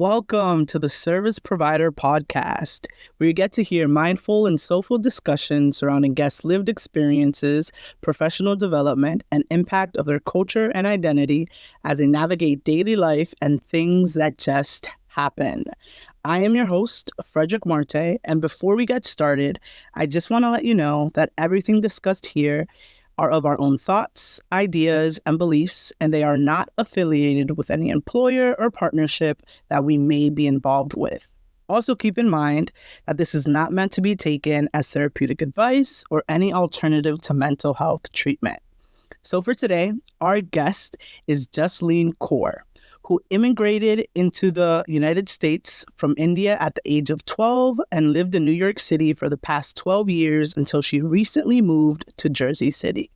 Welcome to the Service Provider Podcast, where you get to hear mindful and soulful discussions surrounding guests' lived experiences, professional development, and impact of their culture and identity as they navigate daily life and things that just happen. I am your host, Frederick Marte, and before we get started, I just want to let you know that everything discussed here are of our own thoughts, ideas, and beliefs, and they are not affiliated with any employer or partnership that we may be involved with. Also, keep in mind that this is not meant to be taken as therapeutic advice or any alternative to mental health treatment. So for today, our guest is Jasleen Kaur, who immigrated into the United States from India at the age of 12 and lived in New York City for the past 12 years until she recently moved to Jersey City.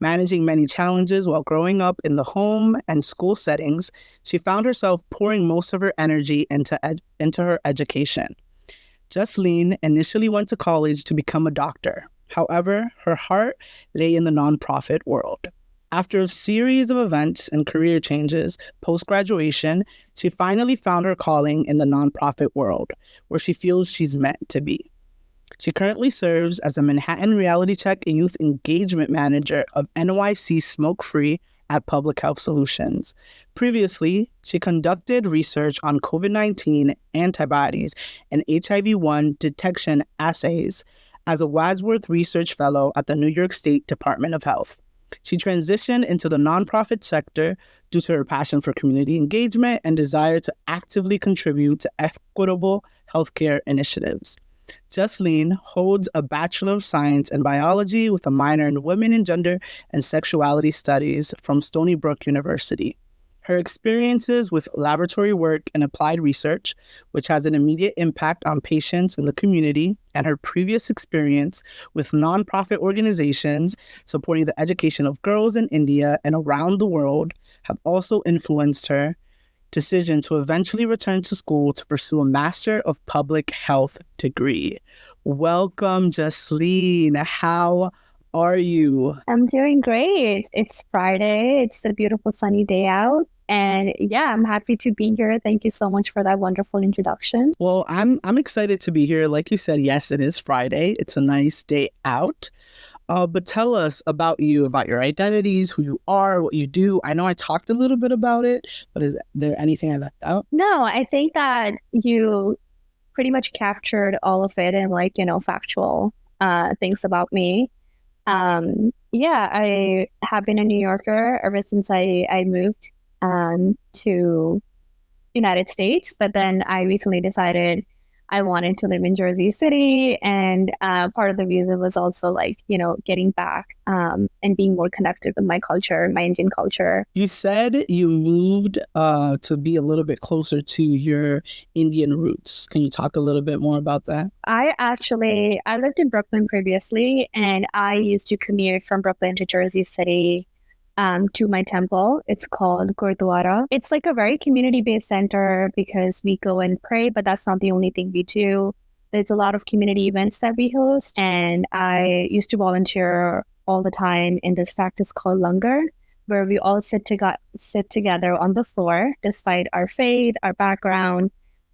Managing many challenges while growing up in the home and school settings, she found herself pouring most of her energy into her education. Jasleen initially went to college to become a doctor. However, her heart lay in the nonprofit world. After a series of events and career changes post-graduation, she finally found her calling in the nonprofit world, where she feels she's meant to be. She currently serves as a Manhattan Reality Check Youth Engagement Manager of NYC Smoke Free at Public Health Solutions. Previously, she conducted research on COVID-19 antibodies and HIV-1 detection assays as a Wadsworth Research Fellow at the New York State Department of Health. She transitioned into the nonprofit sector due to her passion for community engagement and desire to actively contribute to equitable healthcare initiatives. Jasleen holds a Bachelor of Science in Biology with a minor in Women and Gender and Sexuality Studies from Stony Brook University. Her experiences with laboratory work and applied research, which has an immediate impact on patients in the community, and her previous experience with nonprofit organizations supporting the education of girls in India and around the world, have also influenced her decision to eventually return to school to pursue a Master of Public Health degree. Welcome, Jasleen. How are you? I'm doing great. It's Friday. It's a beautiful sunny day out. And yeah, I'm happy to be here. Thank you so much for that wonderful introduction. Well, I'm excited to be here. Like you said, yes, it is Friday. It's a nice day out. But tell us about you, about your identities, who you are, what you do. I know I talked a little bit about it, but is there anything I left out? No, I think that you pretty much captured all of it in factual things about me. I have been a New Yorker ever since I moved to United States, but then I recently decided I wanted to live in Jersey City, and part of the reason was also getting back and being more connected with my culture, my Indian culture. You said you moved to be a little bit closer to your Indian roots. Can you talk a little bit more about that? I lived in Brooklyn previously, and I used to commute from Brooklyn to Jersey City to my temple. It's called Gurdwara. It's like a very community-based center because we go and pray, but that's not the only thing we do. There's a lot of community events that we host, and I used to volunteer all the time in this practice called langar, where we all sit together on the floor, despite our faith, our background,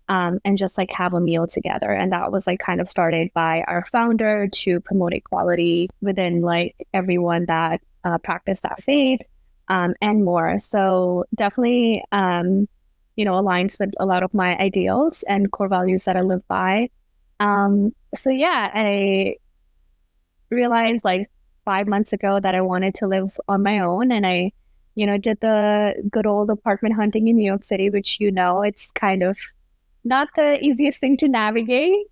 and just have a meal together. And that was kind of started by our founder to promote equality within everyone that practice that faith, and more. So definitely, aligns with a lot of my ideals and core values that I live by. I realized 5 months ago that I wanted to live on my own, and I, did the good old apartment hunting in New York City, which, it's kind of not the easiest thing to navigate.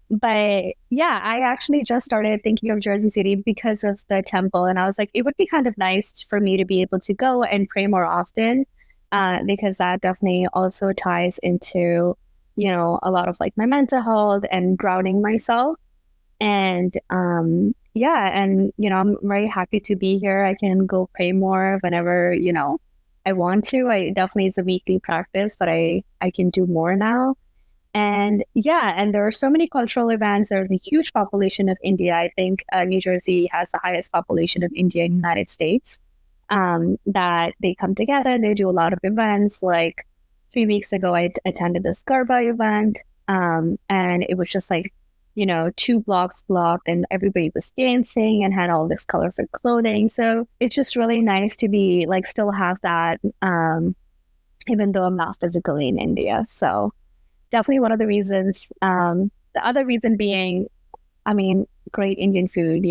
But yeah, I actually just started thinking of Jersey City because of the temple. And I was like, it would be kind of nice for me to be able to go and pray more often, because that definitely also ties into, a lot of my mental health and grounding myself. And I'm very happy to be here. I can go pray more whenever, I want to. It's a weekly practice, but I can do more now. And there are so many cultural events. There's a huge population of India. I think New Jersey has the highest population of India in the United States, that they come together and they do a lot of events 3 weeks ago, I attended this Garba event, and it was just like, 2 blocks blocked, and everybody was dancing and had all this colorful clothing. So it's just really nice to be like still have that, even though I'm not physically in India. So definitely one of the reasons. The other reason being, I mean, great Indian food.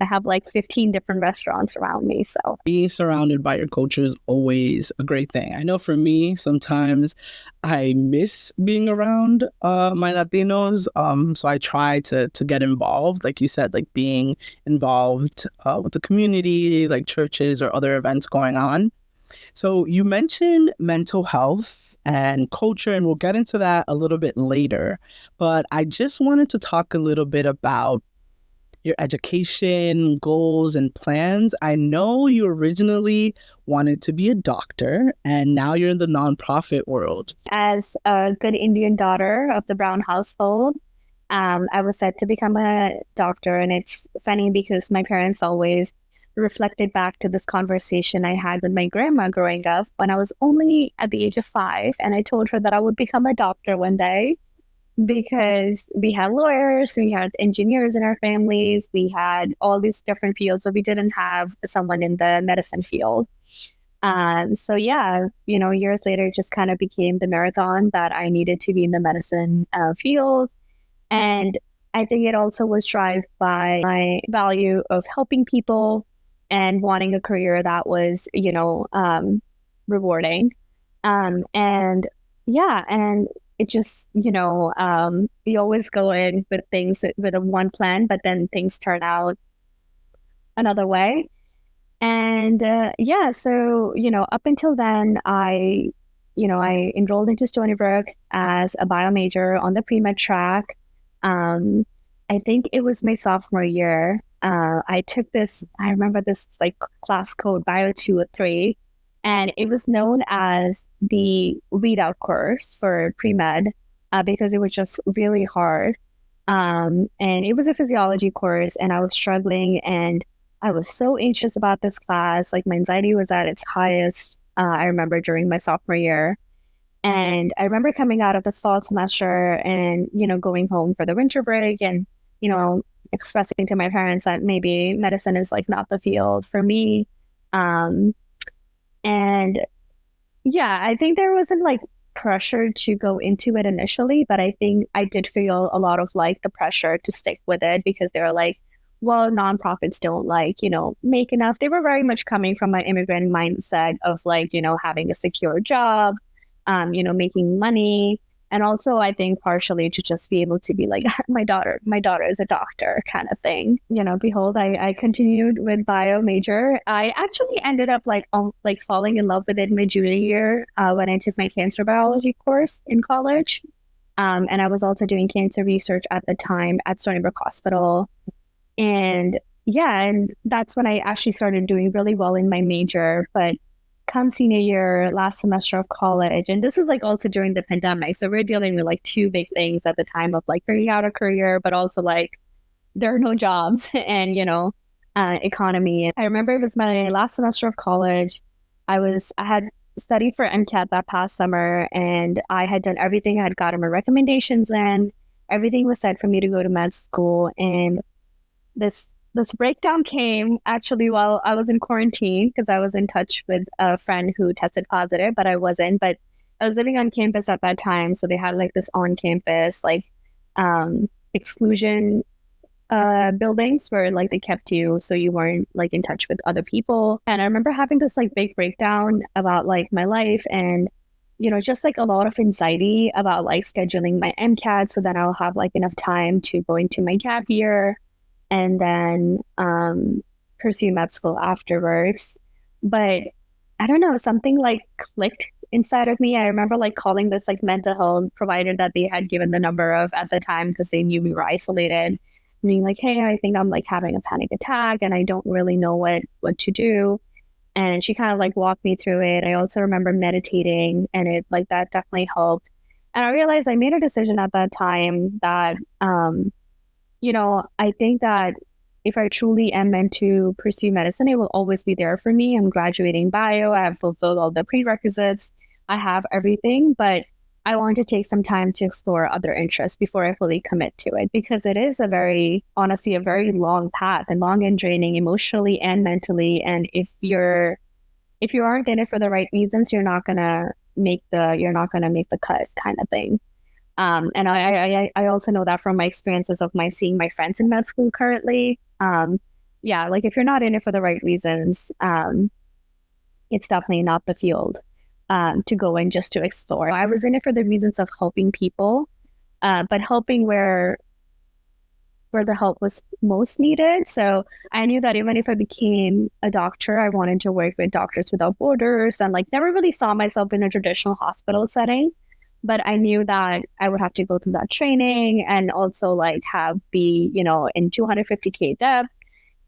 I have like 15 different restaurants around me. So being surrounded by your culture is always a great thing. I know for me, sometimes I miss being around my Latinos. So I try to get involved, like you said, like being involved with the community, like churches or other events going on. So you mentioned mental health and culture, and we'll get into that a little bit later. But I just wanted to talk a little bit about your education, goals, and plans. I know you originally wanted to be a doctor, and now you're in the nonprofit world. As a good Indian daughter of the Brown household, I was set to become a doctor. And it's funny because my parents always reflected back to this conversation I had with my grandma growing up when I was only at the age of 5. And I told her that I would become a doctor one day because we had lawyers, we had engineers in our families, we had all these different fields, but we didn't have someone in the medicine field. So yeah, years later, it just kind of became the marathon that I needed to be in the medicine field. And I think it also was driven by my value of helping people and wanting a career that was, rewarding. And yeah, and it just, you always go in with things with a one plan, but then things turn out another way. And yeah, so, up until then, I enrolled into Stony Brook as a bio major on the pre-med track. I think it was my sophomore year. I took this, I remember this like class code bio 203, and it was known as the readout course for pre-med because it was just really hard. And it was a physiology course, and I was struggling, and I was so anxious about this class. Like my anxiety was at its highest, I remember during my sophomore year. And I remember coming out of this fall semester and, going home for the winter break and, expressing to my parents that maybe medicine is like not the field for me. And yeah, I think there wasn't like pressure to go into it initially, but I think I did feel a lot of like the pressure to stick with it because they were like, well, nonprofits don't like, make enough. They were very much coming from my immigrant mindset of like, having a secure job, making money. And also, I think partially to just be able to be like, my daughter is a doctor kind of thing. Behold, I continued with bio major. I actually ended up like falling in love with it my junior year when I took my cancer biology course in college. And I was also doing cancer research at the time at Stony Brook Hospital. And yeah, and that's when I actually started doing really well in my major. But come senior year, last semester of college, and this is like also during the pandemic. So we're dealing with like two big things at the time of like figuring out a career, but also like there are no jobs and, economy. And I remember it was my last semester of college. I had studied for MCAT that past summer, and I had done everything. I had gotten my recommendations in. Everything was set for me to go to med school. And this breakdown came actually while I was in quarantine because I was in touch with a friend who tested positive, but I wasn't. But I was living on campus at that time. So they had like this on-campus like exclusion buildings where like they kept you so you weren't like in touch with other people. And I remember having this like big breakdown about like my life and, just like a lot of anxiety about like scheduling my MCAT so that I'll have like enough time to go into my gap year and then pursue med school afterwards. But I don't know, something like clicked inside of me. I remember like calling this like mental health provider that they had given the number of at the time because they knew we were isolated, being like, hey, I think I'm like having a panic attack and I don't really know what to do. And she kind of like walked me through it. I also remember meditating, and it like that definitely helped. And I realized I made a decision at that time that I think that if I truly am meant to pursue medicine, it will always be there for me. I'm graduating bio. I have fulfilled all the prerequisites. I have everything, but I want to take some time to explore other interests before I fully commit to it, because it is honestly, a very long path and long and draining emotionally and mentally. And if you aren't in it for the right reasons, you're not gonna make the cut, kind of thing. And I also know that from my experiences of seeing my friends in med school currently. Yeah, like if you're not in it for the right reasons, it's definitely not the field to go in just to explore. I was in it for the reasons of helping people, but helping where the help was most needed. So I knew that even if I became a doctor, I wanted to work with Doctors Without Borders, and like never really saw myself in a traditional hospital setting. But I knew that I would have to go through that training and also like be, in 250K debt.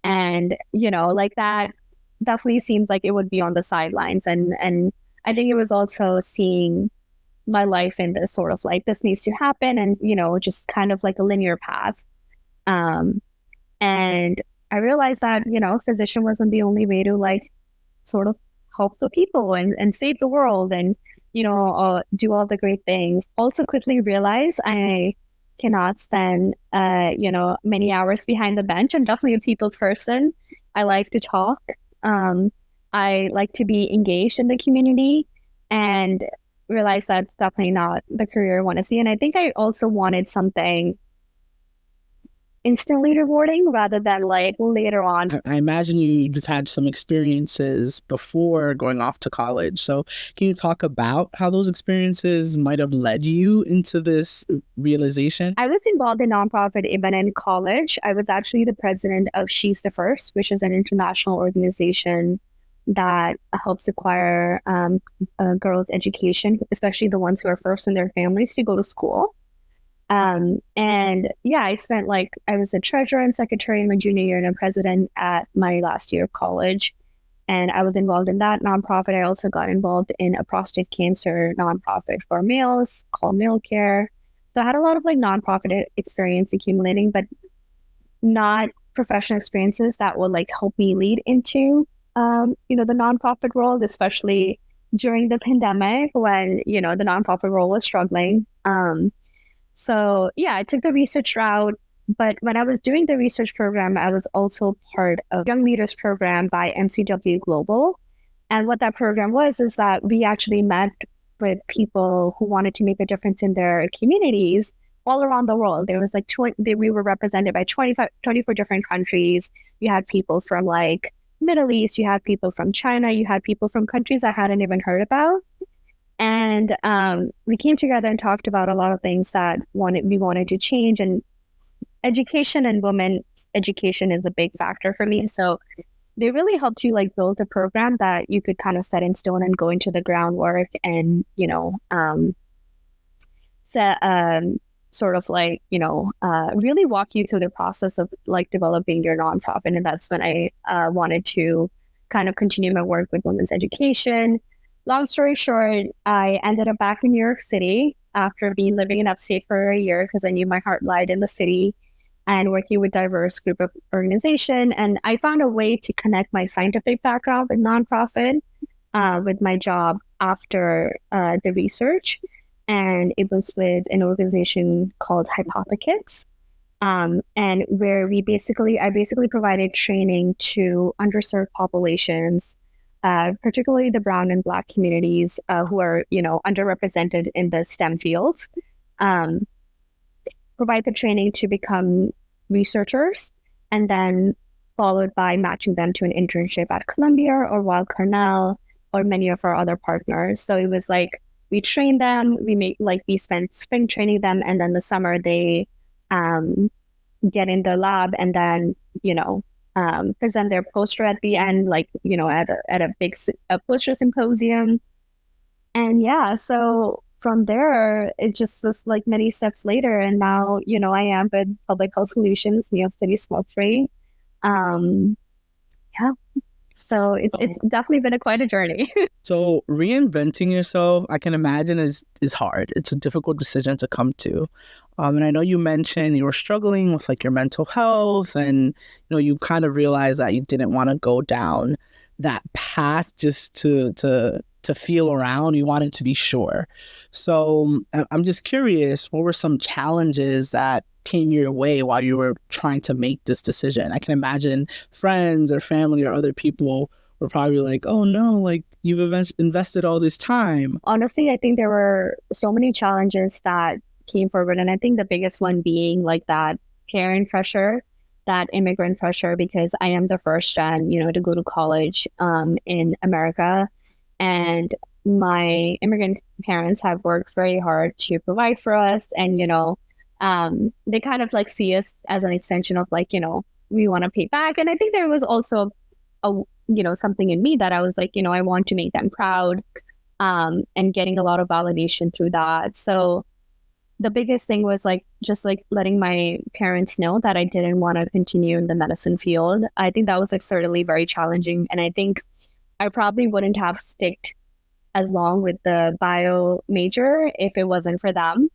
And, like that definitely seems like it would be on the sidelines. And I think it was also seeing my life in this sort of like, this needs to happen, and, just kind of like a linear path. And I realized that, physician wasn't the only way to like sort of help the people and save the world and, do all the great things. Also quickly realized I cannot spend, many hours behind the bench. I'm definitely a people person. I like to talk. I like to be engaged in the community, and realize that's definitely not the career I want to see. And I think I also wanted something instantly rewarding rather than like later on. I imagine you just had some experiences before going off to college. So can you talk about how those experiences might have led you into this realization? I was involved in nonprofit even in college. I was actually the president of She's the First, which is an international organization that helps acquire girls' education, especially the ones who are first in their families to go to school. And yeah, I was the treasurer and secretary in my junior year and a president at my last year of college. And I was involved in that nonprofit. I also got involved in a prostate cancer nonprofit for males called Male Care. So I had a lot of like nonprofit experience accumulating, but not professional experiences that would like help me lead into, the nonprofit world, especially during the pandemic when, the nonprofit world was struggling. So yeah, I took the research route, but when I was doing the research program, I was also part of Young Leaders program by MCW Global. And what that program was is that we actually met with people who wanted to make a difference in their communities all around the world. There was like we were represented by 24 different countries. You had people from like Middle East, you had people from China, you had people from countries I hadn't even heard about. And we came together and talked about a lot of things that we wanted to change. And education and women's education is a big factor for me. So they really helped you like build a program that you could kind of set in stone and go into the groundwork and, sort of like, really walk you through the process of like developing your nonprofit. And that's when I wanted to kind of continue my work with women's education. Long story short, I ended up back in New York City after living in upstate for a year because I knew my heart lied in the city and working with diverse group of organization. And I found a way to connect my scientific background with nonprofit with my job after the research. And it was with an organization called Hypothetics. And where I basically provided training to underserved populations, particularly the brown and Black communities who are, underrepresented in the STEM fields, provide the training to become researchers, and then followed by matching them to an internship at Columbia or Weill Cornell or many of our other partners. So it was like we trained them, we spent spring training them, and then the summer they get in the lab and then, present their poster at the end, at a big poster symposium. And yeah, so from there, it just was like many steps later. And now, I am with Public Health Solutions, New York City Smoke Free. Yeah. So it's definitely been quite a journey. So reinventing yourself, I can imagine is hard. It's a difficult decision to come to. And I know you mentioned you were struggling with like your mental health, and you kind of realized that you didn't want to go down that path just to to feel around. You wanted to be sure. So I'm just curious, what were some challenges that came your way while you were trying to make this decision? I can imagine friends or family or other people were probably like, oh no, like you've invested all this time. Honestly, I think there were so many challenges that came forward. And I think the biggest one being like that parent pressure, that immigrant pressure, because I am the first gen, to go to college in America. And my immigrant parents have worked very hard to provide for us. And, they kind of like see us as an extension of like, we want to pay back. And I think there was also something in me that I was like, I want to make them proud, and getting a lot of validation through that. So the biggest thing was like, just like letting my parents know that I didn't want to continue in the medicine field. I think that was like certainly very challenging. And I think I probably wouldn't have sticked as long with the bio major if it wasn't for them.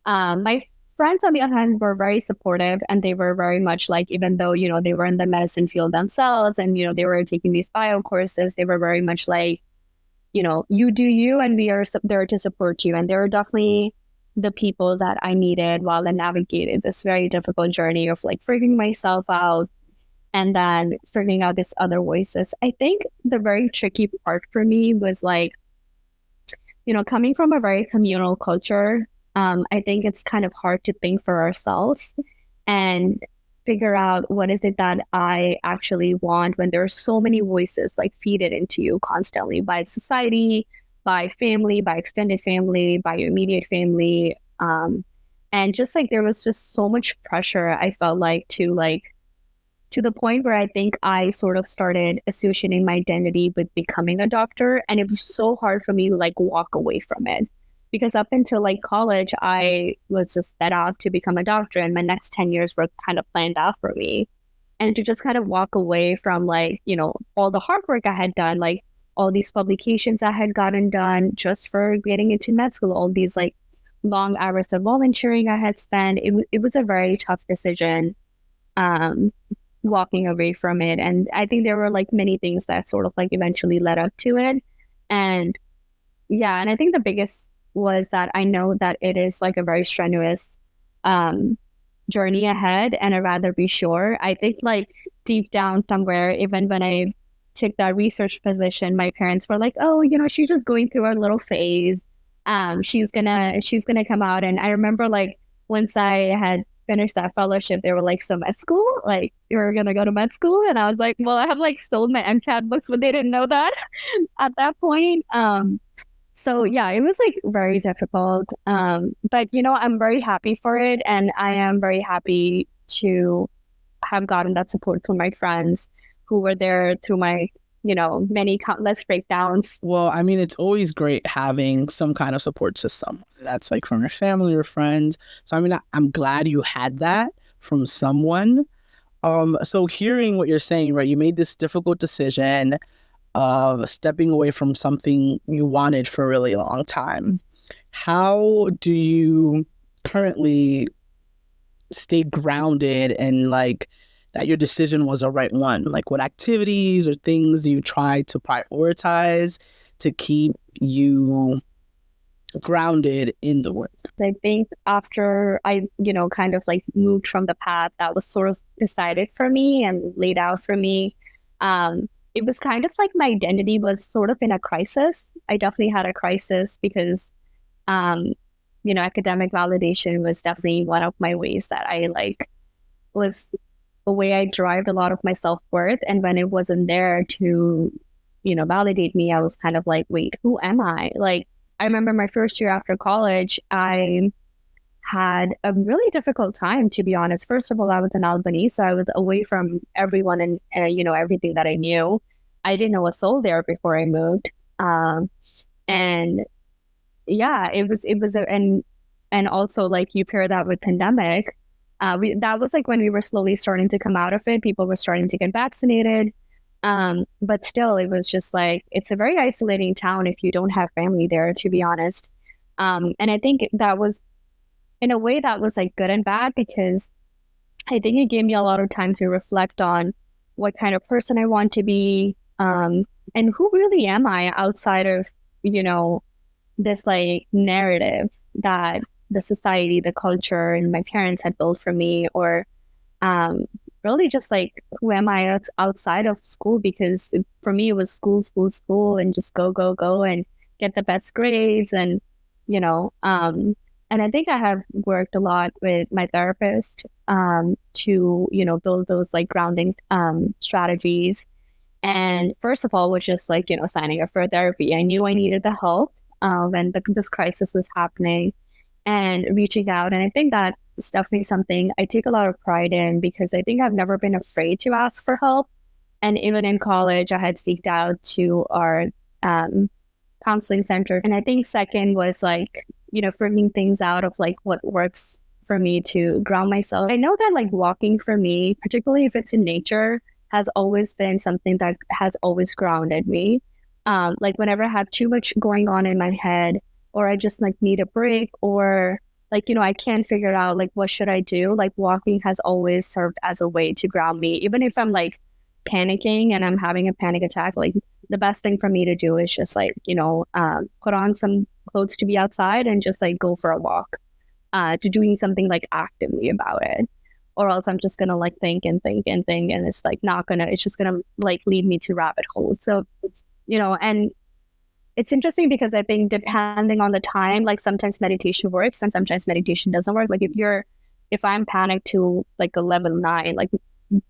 My friends, on the other hand, were very supportive, and they were very much like, even though, they were in the medicine field themselves and, they were taking these bio courses, they were very much like, you do you, and we are there to support you. And they were definitely the people that I needed while I navigated this very difficult journey of like figuring myself out and then figuring out these other voices. I think the very tricky part for me was like, coming from a very communal culture, I think it's kind of hard to think for ourselves and figure out what is it that I actually want when there are so many voices like feed it into you constantly by society, by family, by extended family, by your immediate family. And just like there was just so much pressure, I felt like to the point where I think I sort of started associating my identity with becoming a doctor. And it was so hard for me to like walk away from it. Because up until like college, I was just set out to become a doctor, and my next 10 years were kind of planned out for me. And to just kind of walk away from like, all the hard work I had done, like all these publications I had gotten done just for getting into med school, all these like long hours of volunteering I had spent, it was a very tough decision, walking away from it. And I think there were like many things that sort of like eventually led up to it. And yeah, and I think the biggest was that I know that it is like a very strenuous journey ahead, and I'd rather be sure. I think like deep down somewhere, even when I took that research position, my parents were like, oh, she's just going through a little phase. She's gonna come out. And I remember like once I had finished that fellowship, they were like, so med school, like you're gonna go to med school? And I was like, well, I have like sold my MCAT books, but they didn't know that at that point. So yeah, it was like very difficult. But I'm very happy for it, and I am very happy to have gotten that support from my friends who were there through my, many countless breakdowns. Well, I mean, it's always great having some kind of support system that's like from your family or friends. So I mean, I'm glad you had that from someone. So hearing what you're saying, right? You made this difficult decision of stepping away from something you wanted for a really long time. How do you currently stay grounded and like that your decision was the right one? Like what activities or things you try to prioritize to keep you grounded in the work? I think after I, kind of like moved from the path that was sort of decided for me and laid out for me, it was kind of like my identity was sort of in a crisis. I definitely had a crisis because, academic validation was definitely one of my ways that I like was a way I derived a lot of my self-worth. And when it wasn't there to, validate me, I was kind of like, wait, who am I? Like, I remember my first year after college, I had a really difficult time, to be honest. First of all, I was in Albany, so I was away from everyone and, everything that I knew. I didn't know a soul there before I moved. And yeah, and also like you pair that with pandemic, that was like when we were slowly starting to come out of it. People were starting to get vaccinated. But still, it was just like, it's a very isolating town if you don't have family there, to be honest. And I think that was, in a way, that was like good and bad, because I think it gave me a lot of time to reflect on what kind of person I want to be, and who really am I outside of this like narrative that the society, the culture, and my parents had built for me, or really just like who am I outside of school? Because for me, it was school, school, school, and just go, go, go, and get the best grades, and and I think I have worked a lot with my therapist to build those like grounding strategies. And first of all, was just like signing up for therapy. I knew I needed the help when this crisis was happening, and reaching out. And I think that it's definitely something I take a lot of pride in, because I think I've never been afraid to ask for help. And even in college, I had seeked out to our counseling center. And I think second was like, figuring things out of like what works for me to ground myself. I know that like walking for me, particularly if it's in nature, has always been something that has always grounded me. Like whenever I have too much going on in my head, or I just like need a break, or like, I can't figure out like what should I do, like walking has always served as a way to ground me. Even if I'm like panicking and I'm having a panic attack, like the best thing for me to do is just like, put on some clothes to be outside and just like go for a walk, to doing something like actively about it. Or else I'm just gonna like think and think and think, and it's like it's just gonna like lead me to rabbit holes. So, and it's interesting because I think depending on the time, like sometimes meditation works and sometimes meditation doesn't work. Like if I'm panicked to like a level 9, like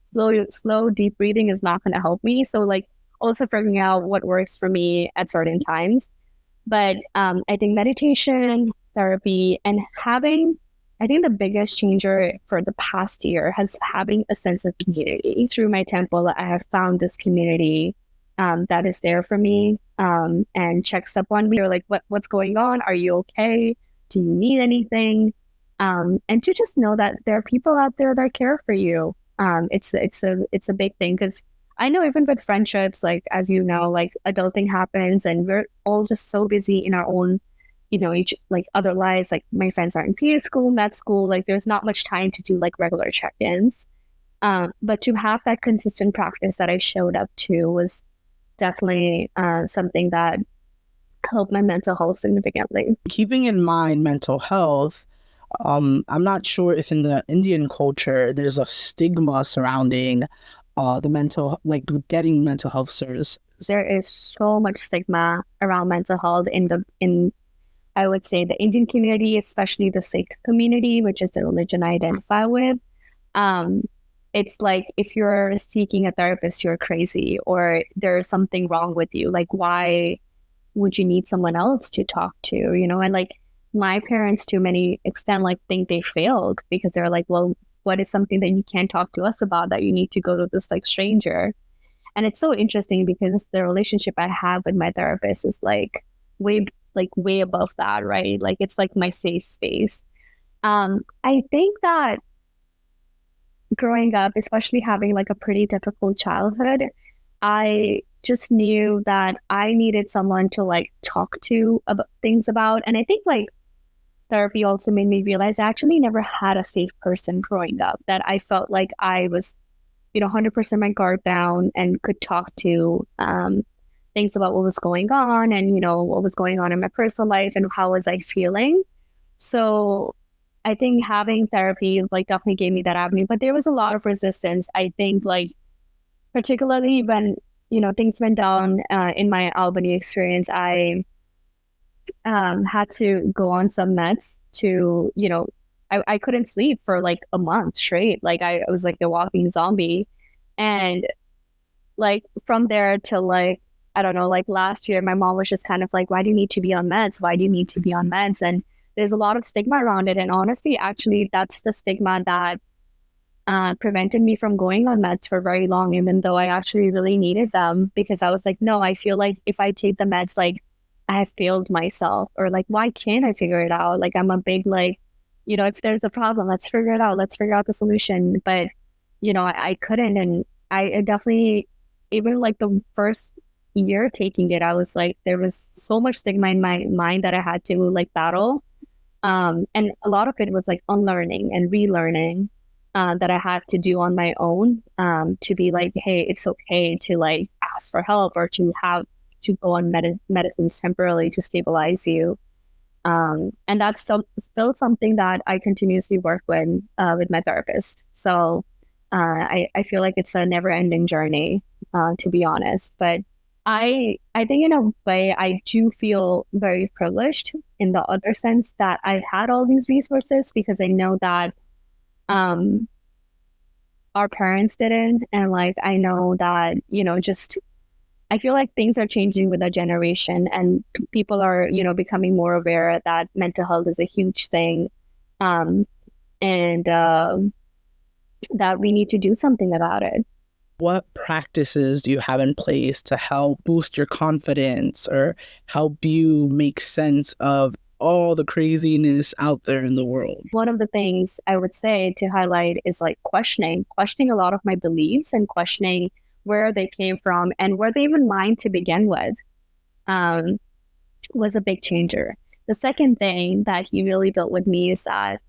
slow deep breathing is not going to help me. So like also figuring out what works for me at certain times. But I think meditation, therapy, and I think the biggest changer for the past year has having a sense of community. Through my temple, I have found this community that is there for me and checks up on me, or like what's going on? Are you okay? Do you need anything? And to just know that there are people out there that care for you. It's a big thing, because I know even with friendships, like as you know, like adulting happens and we're all just so busy in our own, each like other lives. Like my friends are in PA school, med school, like there's not much time to do like regular check-ins. But to have that consistent practice that I showed up to was definitely something that helped my mental health significantly. Keeping in mind mental health, I'm not sure if in the Indian culture there's a stigma surrounding getting mental health services. There is so much stigma around mental health in I would say the Indian community, especially the Sikh community, which is the religion I identify with. It's like if you're seeking a therapist, you're crazy, or there's something wrong with you. Like, why would you need someone else to talk to? And like my parents, to many extent, like think they failed because they're like, well, what is something that you can't talk to us about that you need to go to this like stranger? And it's so interesting because the relationship I have with my therapist is like way above that, right? Like it's like my safe space. I think that growing up, especially having like a pretty difficult childhood, I just knew that I needed someone to like talk to about things about. And I think like therapy also made me realize I actually never had a safe person growing up, that I felt like I was, 100% my guard down and could talk to things about what was going on and, what was going on in my personal life and how was I feeling. So I think having therapy like definitely gave me that avenue, but there was a lot of resistance. I think like particularly when, things went down in my Albany experience, I had to go on some meds to, I couldn't sleep for like a month straight. Like I was like a walking zombie. And like from there till like, I don't know, like last year, my mom was just kind of like, why do you need to be on meds? Why do you need to be on meds? And there's a lot of stigma around it. And honestly, actually, that's the stigma that prevented me from going on meds for very long, even though I actually really needed them, because I was like, no, I feel like if I take the meds, like I have failed myself, or like, why can't I figure it out? Like I'm a big, like, if there's a problem, let's figure it out. Let's figure out the solution. But, I couldn't. And I definitely, even like the first year taking it, I was like, there was so much stigma in my mind that I had to like battle. And a lot of it was like unlearning and relearning that I had to do on my own to be like, hey, it's okay to like ask for help or to to go on medicines temporarily to stabilize you. And that's still something that I continuously work with my therapist. So I feel like it's a never-ending journey, to be honest. But I think in a way I do feel very privileged in the other sense that I had all these resources, because I know that our parents didn't, and like I know that, just I feel like things are changing with our generation, and people are, becoming more aware that mental health is a huge thing, and that we need to do something about it. What practices do you have in place to help boost your confidence or help you make sense of all the craziness out there in the world? One of the things I would say to highlight is like questioning a lot of my beliefs, and questioning where they came from and were they even mine to begin with, was a big changer. The second thing that he really built with me is that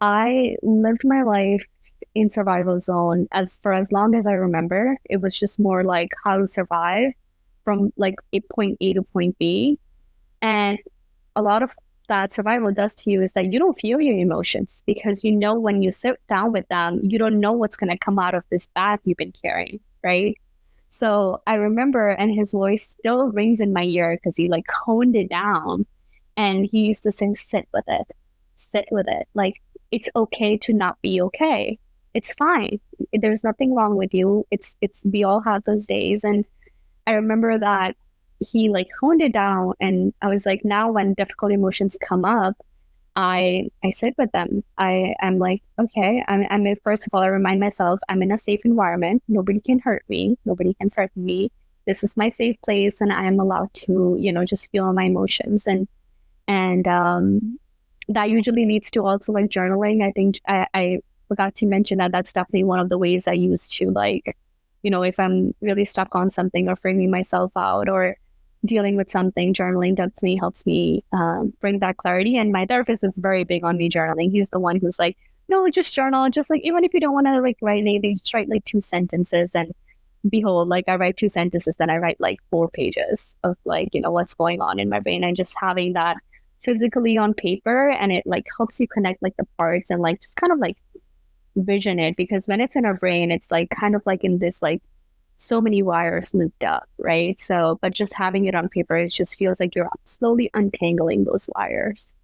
I lived my life in survival zone for as long as I remember. It was just more like how to survive from like point A to point B. And a lot of that survival does to you is that you don't feel your emotions, because when you sit down with them, you don't know what's going to come out of this bag you've been carrying, right? So I remember, and his voice still rings in my ear because he like honed it down, and he used to say, sit with it. Like, it's okay to not be okay. It's fine. There's nothing wrong with you. We all have those days. And I remember that he like honed it down, and I was like, now when difficult emotions come up, I sit with them. I'm like, okay, I'm first of all, I remind myself I'm in a safe environment. Nobody can hurt me. Nobody can threaten me. This is my safe place, and I am allowed to, just feel my emotions. And that usually leads to also like journaling. I think I forgot to mention that that's definitely one of the ways I use to like, if I'm really stuck on something or framing myself out or dealing with something, journaling definitely helps me bring that clarity. And my therapist is very big on me journaling. He's the one who's like, no, just journal. Just like, even if you don't want to like write anything, just write like 2 sentences. And behold, like I write 2 sentences, then I write like 4 pages of like, what's going on in my brain, and just having that physically on paper, and it like helps you connect like the parts and like just kind of like vision it, because when it's in our brain, it's like kind of like in this like so many wires looped up, right? So, but just having it on paper, it just feels like you're slowly untangling those wires.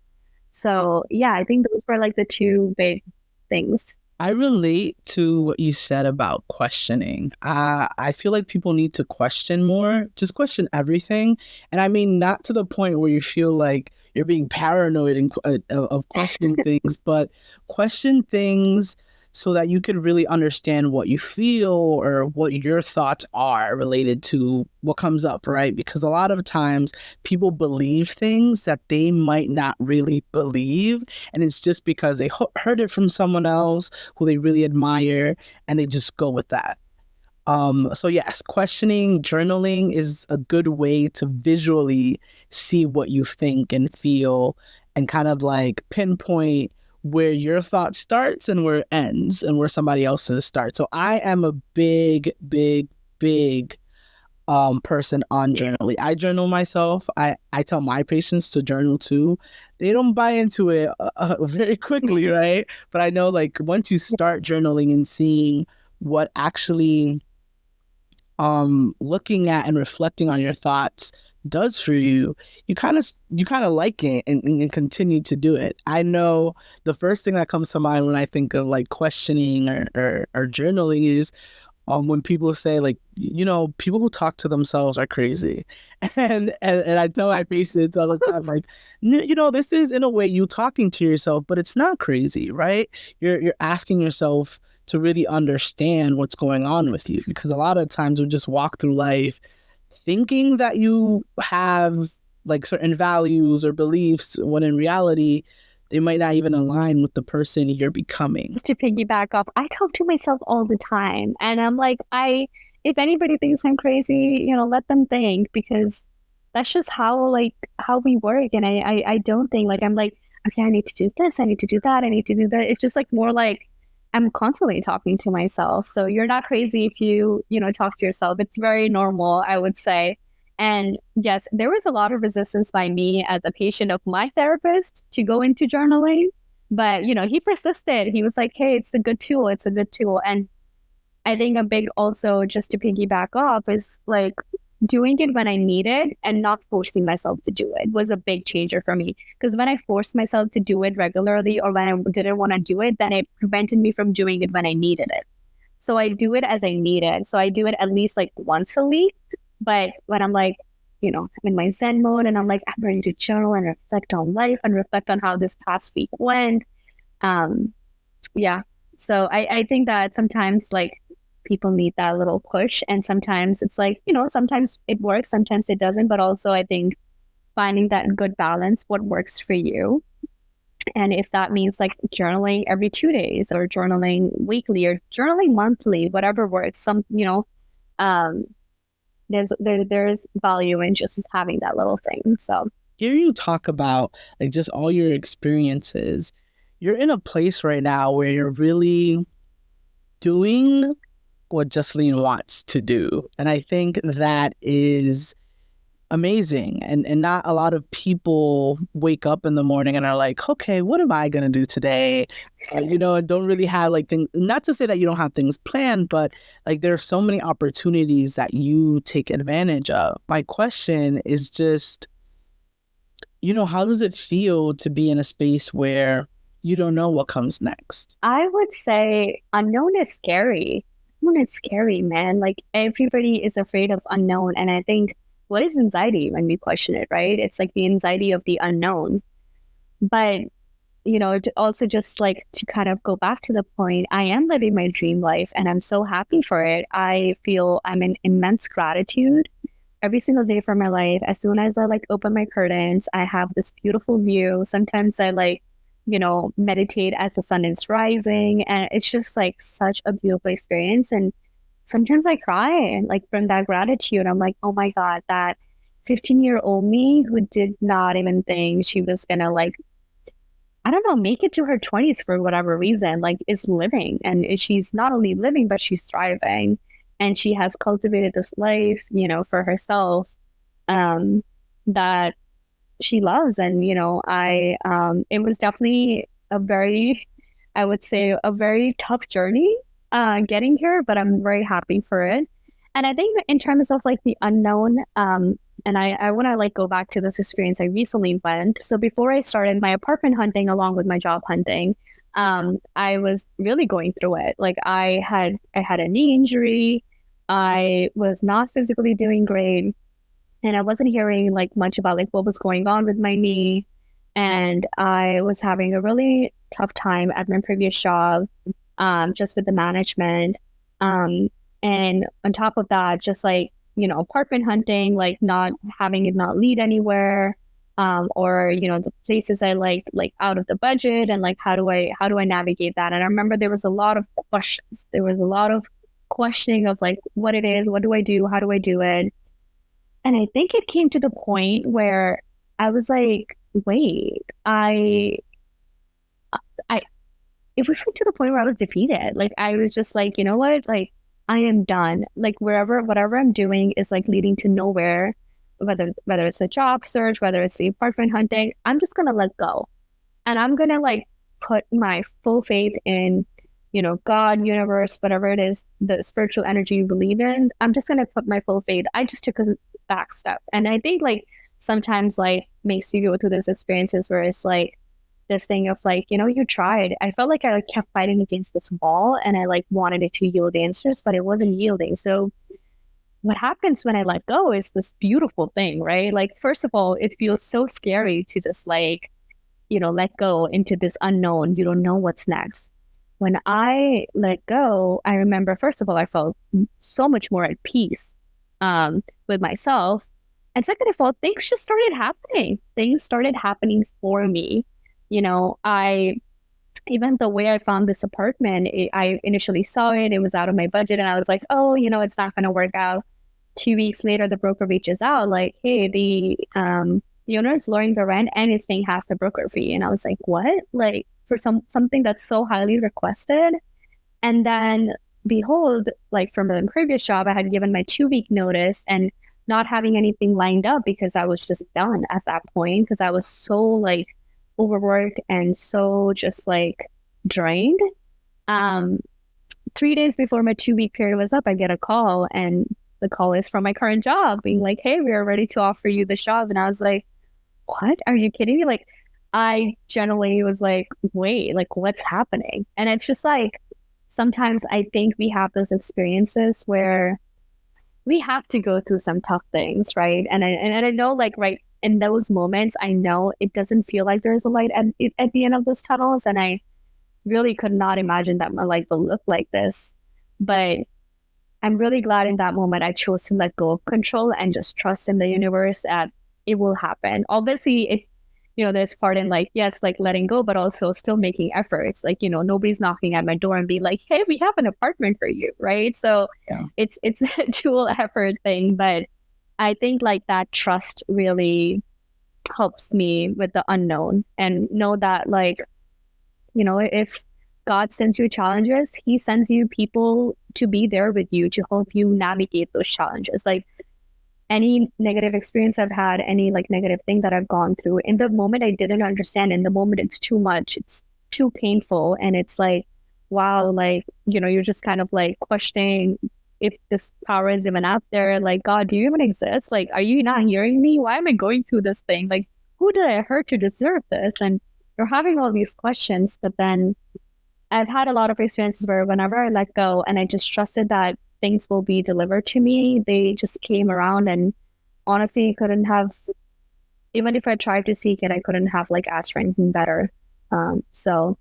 So yeah, I think those were like the 2 big things. I relate to what you said about questioning. I feel like people need to question more, just question everything. And I mean, not to the point where you feel like you're being paranoid of questioning things, but question things so that you could really understand what you feel or what your thoughts are related to what comes up, right? Because a lot of times people believe things that they might not really believe, and it's just because they heard it from someone else who they really admire, and they just go with that. So yes, questioning, journaling is a good way to visually see what you think and feel, and kind of like pinpoint where your thought starts and where it ends, and where somebody else's starts. So I am a big person on journaling. I journal myself. I tell my patients to journal too. They don't buy into it very quickly, right? But I know like once you start journaling and seeing what actually looking at and reflecting on your thoughts does for you, you kind of like it, and continue to do it. I know the first thing that comes to mind when I think of like questioning or journaling is when people say like, people who talk to themselves are crazy. And I tell my patients all the time, like, this is in a way you talking to yourself, but it's not crazy, right? You're asking yourself to really understand what's going on with you, because a lot of times we just walk through life thinking that you have like certain values or beliefs, when in reality they might not even align with the person you're becoming. Just to piggyback off, I talk to myself all the time, and I'm like, if anybody thinks I'm crazy, let them think, because that's just how we work. And I don't think like I'm like, okay, I need to do this, I need to do that, I need to do that. It's just like more like I'm constantly talking to myself. So you're not crazy if you talk to yourself. It's very normal, I would say. And yes, there was a lot of resistance by me as a patient of my therapist to go into journaling. But, he persisted. He was like, hey, it's a good tool. It's a good tool. And I think a big also, just to piggyback off, is like doing it when I need it and not forcing myself to do it was a big changer for me. Because when I forced myself to do it regularly or when I didn't want to do it, then it prevented me from doing it when I needed it. So I do it as I need it. So I do it at least like once a week. But when I'm like, I'm in my Zen mode and I'm like, I'm ready to journal and reflect on life and reflect on how this past week went. Yeah. So I think that sometimes like people need that little push. And sometimes it's like, sometimes it works, sometimes it doesn't. But also I think finding that good balance, what works for you. And if that means like journaling every 2 days or journaling weekly or journaling monthly, whatever works, there's value in just having that little thing. So hear you talk about like just all your experiences. You're in a place right now where you're really doing what Jasleen wants to do. And I think that is amazing. And not a lot of people wake up in the morning and are like, okay, what am I going to do today? And don't really have like things, not to say that you don't have things planned, but like there are so many opportunities that you take advantage of. My question is just, how does it feel to be in a space where you don't know what comes next? I would say unknown is scary. Unknown is scary, man. Like everybody is afraid of unknown. And I think, what is anxiety when we question it, right? It's like the anxiety of the unknown. But, to also just like to kind of go back to the point, I am living my dream life and I'm so happy for it. I feel I'm in immense gratitude every single day for my life. As soon as I like open my curtains, I have this beautiful view. Sometimes I like, meditate as the sun is rising. And it's just like such a beautiful experience. And sometimes I cry like from that gratitude. I'm like, oh my God, that 15-year-old me who did not even think she was gonna like, I don't know, make it to her 20s for whatever reason, like is living. And she's not only living, but she's thriving. And she has cultivated this life, for herself, that she loves. And, it was definitely I would say a very tough journey getting here, but I'm very happy for it. And I think in terms of like the unknown, and I want to like go back to this experience I recently went. So before I started my apartment hunting along with my job hunting, I was really going through it. Like I had a knee injury. I was not physically doing great. And I wasn't hearing like much about like what was going on with my knee. And I was having a really tough time at my previous job, just with the management. And on top of that, just like, apartment hunting, like not having it not lead anywhere, or, the places I like out of the budget and like, how do I navigate that? And I remember there was a lot of questions. There was a lot of questioning of like what it is, what do I do? How do I do it? And I think it came to the point where I was like, wait, it was like to the point where I was defeated. Like, I was just like, you know what? Like, I am done. Like, whatever I'm doing is like leading to nowhere, whether it's a job search, whether it's the apartment hunting, I'm just going to let go. And I'm going to like put my full faith in, God, universe, whatever it is, the spiritual energy you believe in. I'm just going to put my full faith. I just took a back step. And I think like sometimes life makes you go through these experiences where it's like this thing of like, you tried. I felt like I like kept fighting against this wall and I like wanted it to yield answers, but it wasn't yielding. So what happens when I let go is this beautiful thing, right? Like, first of all, it feels so scary to just like, let go into this unknown. You don't know what's next. When I let go, I remember, first of all, I felt so much more at peace with myself. And second of all, things just started happening. Things started happening for me. Even the way I found this apartment, I initially saw it, it was out of my budget. And I was like, oh, it's not going to work out. 2 weeks later, the broker reaches out like, hey, the owner is lowering the rent and is paying half the broker fee. And I was like, what? Like for something that's so highly requested. And then behold, like from the previous job, I had given my 2-week notice and not having anything lined up because I was just done at that point because I was so like overworked and so just like drained. 3 days before my 2-week period was up, I get a call, and the call is from my current job being like, hey, we are ready to offer you the job. And I was like, what? Are you kidding me? Like, I generally was like, wait, like what's happening? And it's just like, sometimes I think we have those experiences where we have to go through some tough things, right? And I know, like, right in those moments, I know it doesn't feel like there's a light at the end of those tunnels. And I really could not imagine that my life will look like this. But I'm really glad in that moment I chose to let go of control and just trust in the universe that it will happen. Obviously, it, there's part in like, yes, like letting go, but also still making efforts. Like, nobody's knocking at my door and be like, hey, we have an apartment for you, right? So Yeah. it's a dual effort thing. But I think like that trust really helps me with the unknown and know that like, if God sends you challenges, he sends you people to be there with you to help you navigate those challenges. Like any negative experience I've had, any like negative thing that I've gone through, in the moment I didn't understand. In the moment it's too much, it's too painful. And it's like, wow, like, you're just kind of like questioning if this power is even out there. Like, God, do you even exist? Like, are you not hearing me? Why am I going through this thing? Like, who did I hurt to deserve this? And you're having all these questions, but then I've had a lot of experiences where whenever I let go and I just trusted that things will be delivered to me, they just came around. And honestly, couldn't have, even if I tried to seek it, I couldn't have like asked for anything better. So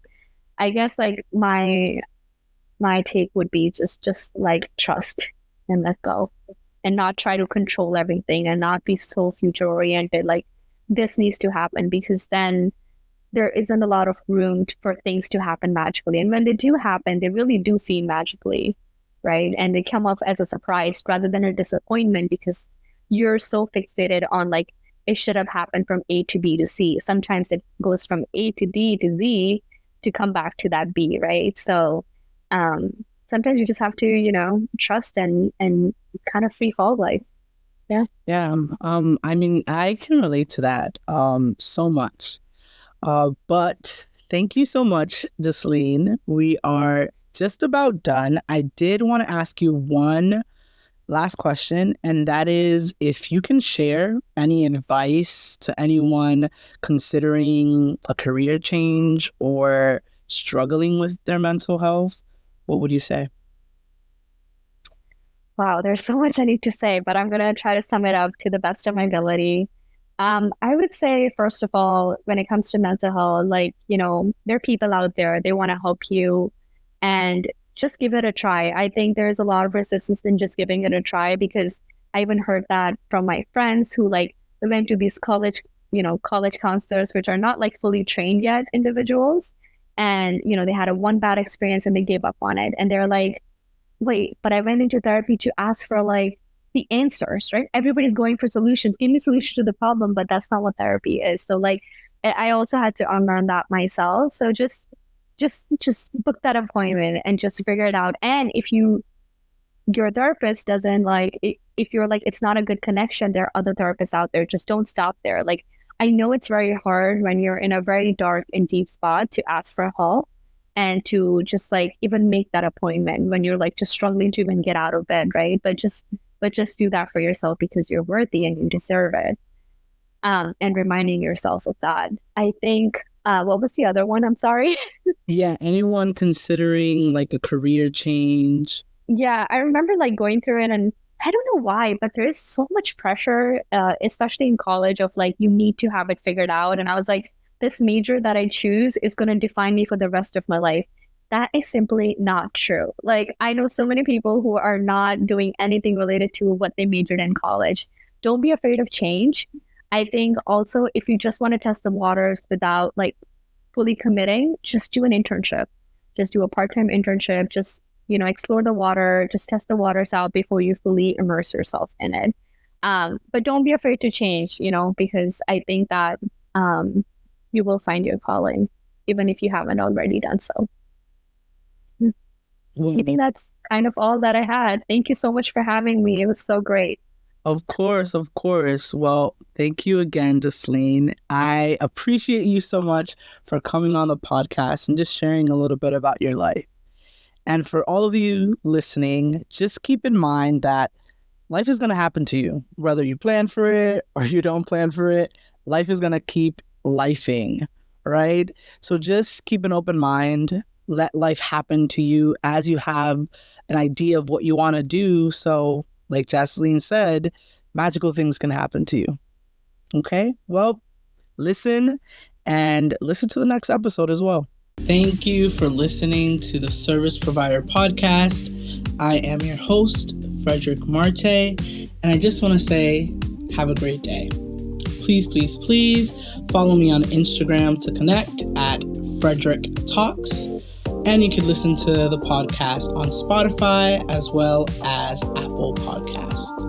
I guess like my take would be just like trust and let go and not try to control everything and not be so future oriented. Like this needs to happen, because then there isn't a lot of room for things to happen magically. And when they do happen, they really do seem magically, right? And they come off as a surprise rather than a disappointment, because you're so fixated on like, it should have happened from A to B to C. Sometimes it goes from A to D to Z to come back to that B, right? So sometimes you just have to, trust and kind of free fall life. Yeah. Yeah. I mean, I can relate to that so much. But thank you so much, Jasleen. We are just about done. I did want to ask you one last question, and that is if you can share any advice to anyone considering a career change or struggling with their mental health, what would you say? Wow, there's so much I need to say, but I'm going to try to sum it up to the best of my ability. I would say, first of all, when it comes to mental health, like, there are people out there, they want to help you, and just give it a try. I think there's a lot of resistance in just giving it a try, because I even heard that from my friends who like they went to these college counselors, which are not like fully trained yet individuals. And, they had a one bad experience and they gave up on it. And they're like, wait, but I went into therapy to ask for like the answers, right? Everybody's going for solutions. Give me a solution to the problem, but that's not what therapy is. So like, I also had to unlearn that myself. So just book that appointment and just figure it out. And if your therapist doesn't like, if you're like, it's not a good connection, there are other therapists out there. Just don't stop there. Like, I know it's very hard when you're in a very dark and deep spot to ask for help and to just like even make that appointment when you're like just struggling to even get out of bed, right? But just do that for yourself, because you're worthy and you deserve it. And reminding yourself of that. I think, what was the other one? I'm sorry. Yeah, anyone considering like a career change? Yeah, I remember like going through it, and I don't know why, but there is so much pressure, especially in college, of like, you need to have it figured out. And I was like, this major that I choose is going to define me for the rest of my life. That is simply not true. Like, I know so many people who are not doing anything related to what they majored in college. Don't be afraid of change. I think also, if you just want to test the waters without like fully committing, just do an internship. Just do a part-time internship. Just, explore the water, just test the waters out before you fully immerse yourself in it. But don't be afraid to change, because I think that you will find your calling, even if you haven't already done so. I think that's kind of all that I had. Thank you so much for having me. It was so great. Of course, of course. Well, thank you again, Jasleen. I appreciate you so much for coming on the podcast and just sharing a little bit about your life. And for all of you listening, just keep in mind that life is going to happen to you, whether you plan for it or you don't plan for it. Life is going to keep lifing, right? So just keep an open mind. Let life happen to you as you have an idea of what you want to do. So, like Jasleen said, magical things can happen to you. Okay? Well, listen and listen to the next episode as well. Thank you for listening to the Service Provider Podcast. I am your host, Frederick Marte, and I just want to say, have a great day. Please, please, please follow me on Instagram to connect at Frederick Talks. And you can listen to the podcast on Spotify as well as Apple Podcasts.